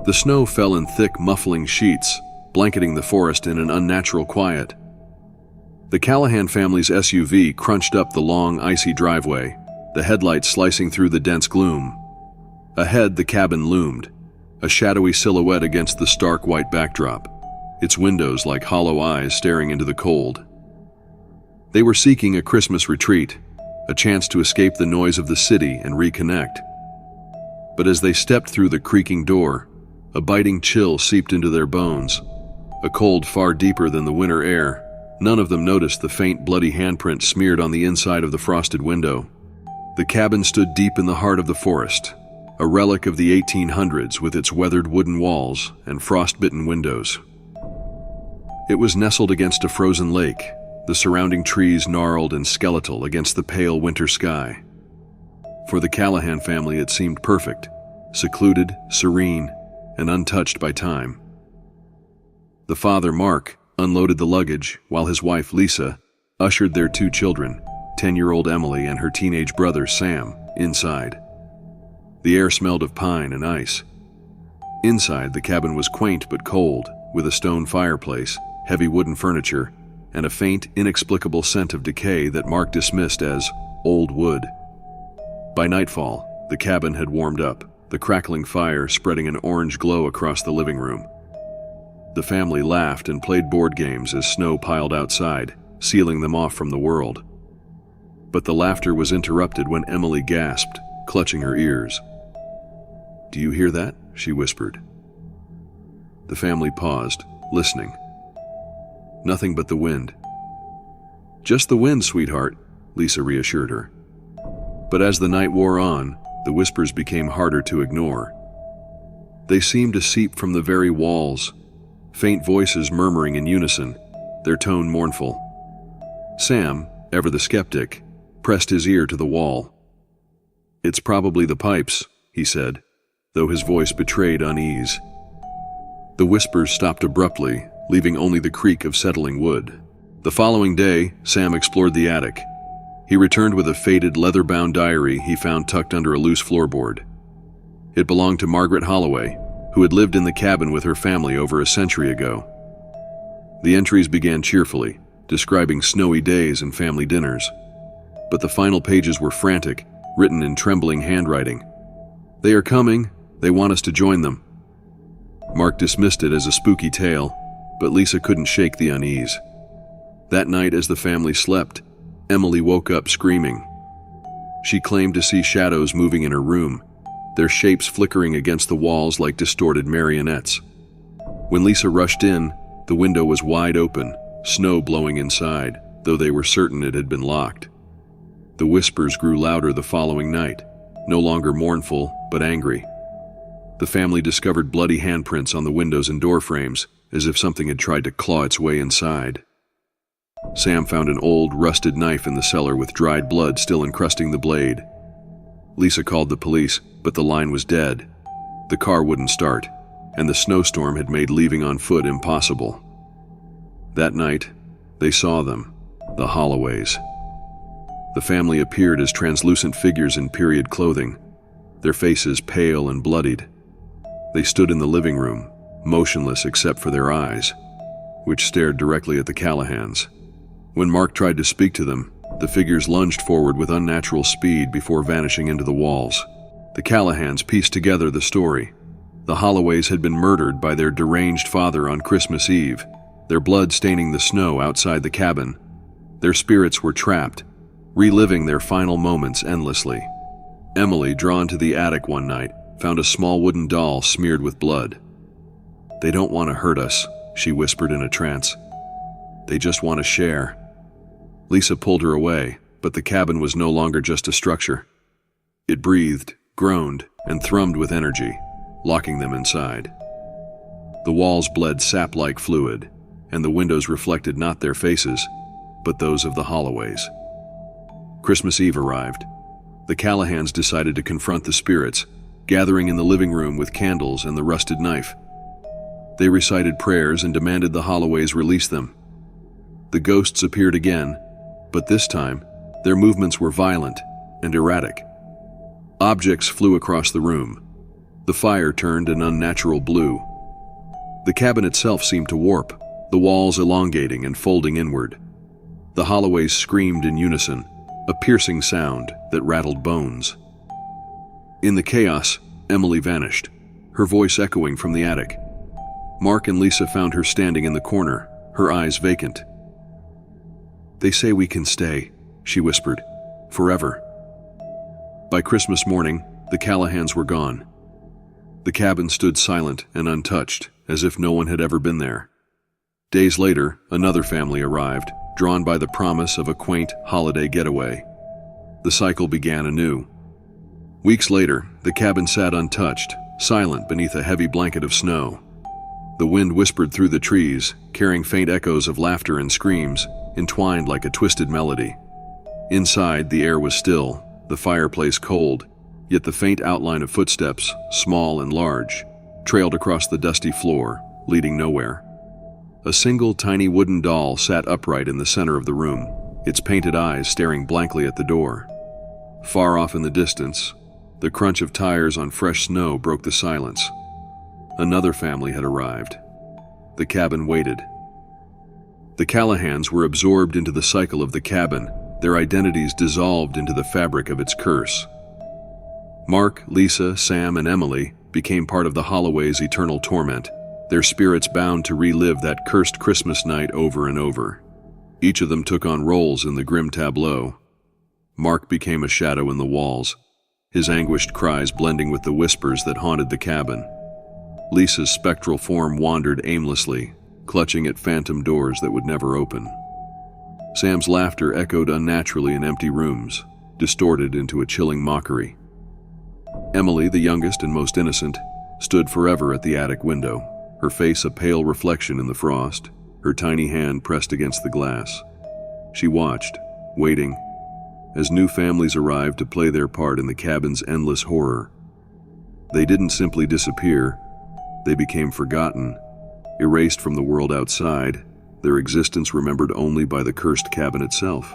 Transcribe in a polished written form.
The snow fell in thick, muffling sheets, blanketing the forest in an unnatural quiet. The Callahan family's SUV crunched up the long, icy driveway, the headlights slicing through the dense gloom. Ahead, the cabin loomed, a shadowy silhouette against the stark white backdrop, its windows like hollow eyes staring into the cold. They were seeking a Christmas retreat, a chance to escape the noise of the city and reconnect. But as they stepped through the creaking door, a biting chill seeped into their bones, a cold far deeper than the winter air. None of them noticed the faint, bloody handprint smeared on the inside of the frosted window. The cabin stood deep in the heart of the forest, a relic of the 1800s with its weathered wooden walls and frost-bitten windows. It was nestled against a frozen lake, the surrounding trees gnarled and skeletal against the pale winter sky. For the Callahan family, it seemed perfect, secluded, serene, and untouched by time. The father, Mark, unloaded the luggage, while his wife, Lisa, ushered their two children, 10-year-old Emily and her teenage brother, Sam, inside. The air smelled of pine and ice. Inside, the cabin was quaint but cold, with a stone fireplace, heavy wooden furniture, and a faint, inexplicable scent of decay that Mark dismissed as old wood. By nightfall, the cabin had warmed up, the crackling fire spreading an orange glow across the living room. The family laughed and played board games as snow piled outside, sealing them off from the world. But the laughter was interrupted when Emily gasped, clutching her ears. "Do you hear that?" she whispered. The family paused, listening. Nothing but the wind. "Just the wind, sweetheart," Lisa reassured her. But as the night wore on, the whispers became harder to ignore. They seemed to seep from the very walls, faint voices murmuring in unison, their tone mournful. Sam, ever the skeptic, pressed his ear to the wall. "It's probably the pipes," he said, though his voice betrayed unease. The whispers stopped abruptly, leaving only the creak of settling wood. The following day, Sam explored the attic. He returned with a faded, leather-bound diary he found tucked under a loose floorboard. It belonged to Margaret Holloway, who had lived in the cabin with her family over a century ago. The entries began cheerfully, describing snowy days and family dinners. But the final pages were frantic, written in trembling handwriting. "They are coming. They want us to join them." Mark dismissed it as a spooky tale, but Lisa couldn't shake the unease. That night, as the family slept, Emily woke up screaming. She claimed to see shadows moving in her room, their shapes flickering against the walls like distorted marionettes. When Lisa rushed in, the window was wide open, snow blowing inside, though they were certain it had been locked. The whispers grew louder the following night, no longer mournful, but angry. The family discovered bloody handprints on the windows and door frames, as if something had tried to claw its way inside. Sam found an old, rusted knife in the cellar with dried blood still encrusting the blade. Lisa called the police, but the line was dead. The car wouldn't start, and the snowstorm had made leaving on foot impossible. That night, they saw them, the Holloways. The family appeared as translucent figures in period clothing, their faces pale and bloodied. They stood in the living room, motionless except for their eyes, which stared directly at the Callahans. When Mark tried to speak to them, the figures lunged forward with unnatural speed before vanishing into the walls. The Callahans pieced together the story. The Holloways had been murdered by their deranged father on Christmas Eve, their blood staining the snow outside the cabin. Their spirits were trapped, reliving their final moments endlessly. Emily, drawn to the attic one night, found a small wooden doll smeared with blood. "They don't want to hurt us," she whispered in a trance. "They just want to share." Lisa pulled her away, but the cabin was no longer just a structure. It breathed, groaned, and thrummed with energy, locking them inside. The walls bled sap-like fluid, and the windows reflected not their faces, but those of the Holloways. Christmas Eve arrived. The Callahans decided to confront the spirits, gathering in the living room with candles and the rusted knife. They recited prayers and demanded the Holloways release them. The ghosts appeared again, but this time, their movements were violent and erratic. Objects flew across the room. The fire turned an unnatural blue. The cabin itself seemed to warp, the walls elongating and folding inward. The holloways screamed in unison, a piercing sound that rattled bones. In the chaos, Emily vanished, her voice echoing from the attic. Mark and Lisa found her standing in the corner, her eyes vacant. "They say we can stay," she whispered, "forever." By Christmas morning, the Callahans were gone. The cabin stood silent and untouched, as if no one had ever been there. Days later, another family arrived, drawn by the promise of a quaint holiday getaway. The cycle began anew. Weeks later, the cabin sat untouched, silent beneath a heavy blanket of snow. The wind whispered through the trees, carrying faint echoes of laughter and screams, entwined like a twisted melody. Inside, the air was still, the fireplace cold, yet the faint outline of footsteps, small and large, trailed across the dusty floor, leading nowhere. A single tiny wooden doll sat upright in the center of the room, its painted eyes staring blankly at the door. Far off in the distance, the crunch of tires on fresh snow broke the silence. Another family had arrived. The cabin waited. The Callahans were absorbed into the cycle of the cabin, their identities dissolved into the fabric of its curse. Mark, Lisa, Sam, and Emily became part of the Holloway's eternal torment, their spirits bound to relive that cursed Christmas night over and over. Each of them took on roles in the grim tableau. Mark became a shadow in the walls, his anguished cries blending with the whispers that haunted the cabin. Lisa's spectral form wandered aimlessly, clutching at phantom doors that would never open. Sam's laughter echoed unnaturally in empty rooms, distorted into a chilling mockery. Emily, the youngest and most innocent, stood forever at the attic window, her face a pale reflection in the frost, her tiny hand pressed against the glass. She watched, waiting, as new families arrived to play their part in the cabin's endless horror. They didn't simply disappear, they became forgotten, erased from the world outside, their existence remembered only by the cursed cabin itself.